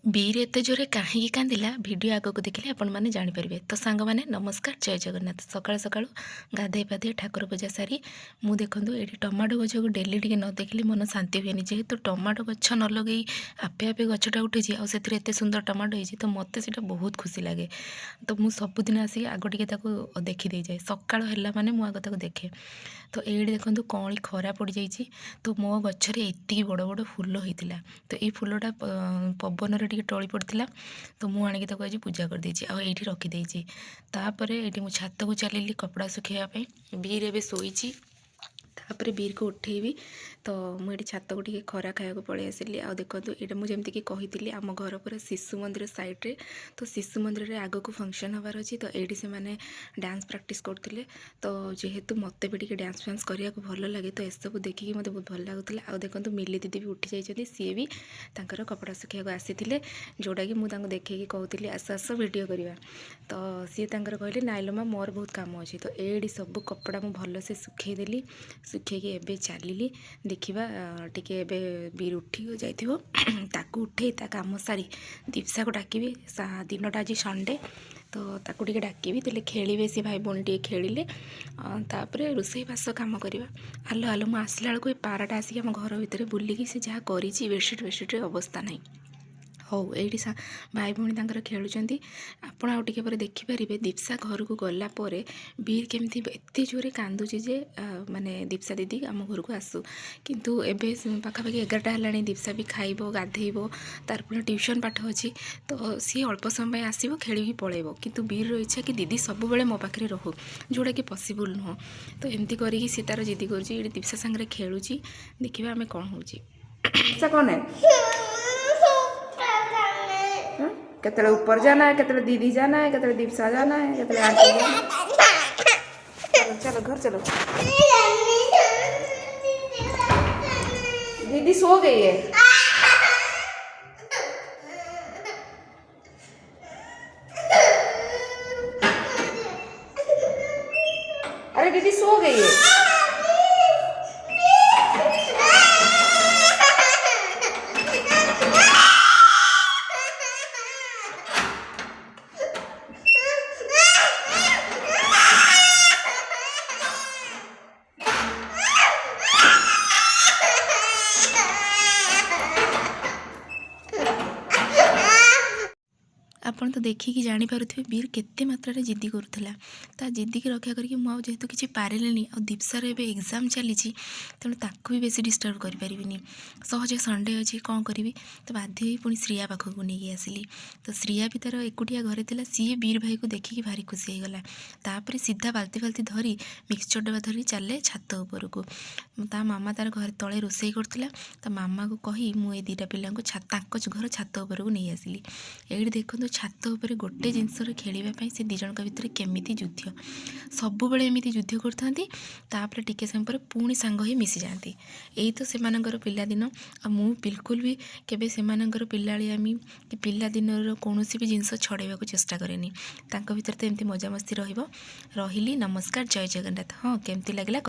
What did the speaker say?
बीर एत जोरे कहीं कांदिला वीडियो आग को देखिले आपण मैंने जानीपर। तो सांग मैंने नमस्कार जय जगन्नाथ। सकाल सकाल गाधे पाधे ठाकुर पूजा सारी मु देखूँ ये टमाटो गछ को डेली टे न देखिले मन शांति हुए। जेहेतु टमाटो गछ न लगे आपे आपे गछटा उठी आते सुंदर टमाटो होती तो मत से बहुत खुशी लगे। तो मुझ सबुदिन आसिक आग टे देखी जाए सकाल है मैंने मुझे देखे। तो ये देखो कौली खरा पड़ जाइए। तो मो गचर एति बड़ बड़ फुल होता। तो ये फुलटा पवन टली पड़ा। तो मुझे आज पूजा कर ये रखीदे। तापर ये मुझे छात को चलि कपड़ा सुखाइवाई। बीर एवं शोची तापर बीर को उठेबी। तो मुझे छात को टे खरा खाया पलि आसली। आ देखो ये मुझे कही आम घर पूरा शिशु मंदिर साइड्रे। तो शिशु मंदिर में आग को फंक्शन हबार अच्छी। तो ये से मैंने डांस प्रैक्टिस करते। तो जेहेतु मत भी डांस फांस करने को भल लगे तो सब देखिए मत बहुत भल लगुला। आ देखो मिली दीदी भी उठी जाइए। सी भी तांकर कपड़ा सुखाइक आसी जोटा कि मुझे देखे कहती आस आस वीडियो करवा। तो सी कहले नाइलो माँ मोर बहुत कम अच्छे। तो ये सब कपड़ा मुझे भलसे सुखईदेली। सुखैकी एबे चलिली देखा टे बीर उठी जाइए उठे कम सारी दीपसा को डाकिबी। दिनटा आज संडे तो ताकू टे डाकिबी तेल खेलिए सी भाई भौणी टे खेलिले। तापर रोसई बास कम करवा। आलो आलो मुझे आसला बेलू पाराटा आसिक आम घर भितर बुलिकी से जहाँ कर बेडसीट अवस्था नहीं हो। ये भाई भौणी तांकर खेलुंट आपण आउ टे पर देखिपारे। दीपसा घर को गला परे बीर केमती एत जोरे कांदुची जे माने दीपसा दीदी आम घर को आसू। किंतु एबे पाखापाखि 11टा है। दीपसा भी खाइब गाधेब तार पुणी ट्यूशन पाठ अच्छी। तो सी अल्प समय आसो खेल पलैब। किंतु बीर इच्छा कि दीदी सब बेले मो पाखे रहू जोड़ा कि पॉसिबल नुह। तो एमती करी सी तार जिद्दी कर दीपसा सांगे खेलुची। देखिए आम कौन हो कौन है केतले ऊपर जाना है, केतले दीदी जाना है, केतले दीपसा जाना है, केतले आंटी जाना है। चलो घर चलो। दीदी सो गई है। अरे दीदी सो गई है। आपन तो देखिए जानीपे बीर केते मात्रा जिद्दी करूला। ता जिद्दी की रक्षा करके मुझे जेहेतु किसी पारे आ दीपसार एवं एग्जाम चली तेणु ताकू भी बेसी डिस्टर्ब करें। सहज संडे अच्छी कौन करी। तो बाध्य पुणी श्रिया पाखक नहीं आसली। तो श्रिया भी तार एकुटिया घरे थी। सी बीर भाई को देखिकी भारी खुशी होगला। तापर सीधा बाल्टी फाल्टी धरी मिक्सचर डब्बा धरी चले छात उपर को। ता मामा तार घर तले रोसई करथिला। ता मामा को कही मुझे दीटा पिला घर छात उपर को नहीं आसली। ये देखो छात उपर गोटे जिनसर खेलवाई से दी जनक भितर केमिति युद्ध सब बेले एमती युद्ध करते टिके समय पर पुणी सांग ही मिसी जाती। यही तो से पिलादिन। मु बिल्कुल भी केबे से पिलायामी कि पिलादिन कौन भी जिनस छड़ाइवा चेष्टा करेनि। भीतर तो एमती मजामस्ती रही। नमस्कार जय जगन्नाथ। हाँ केमती लगे।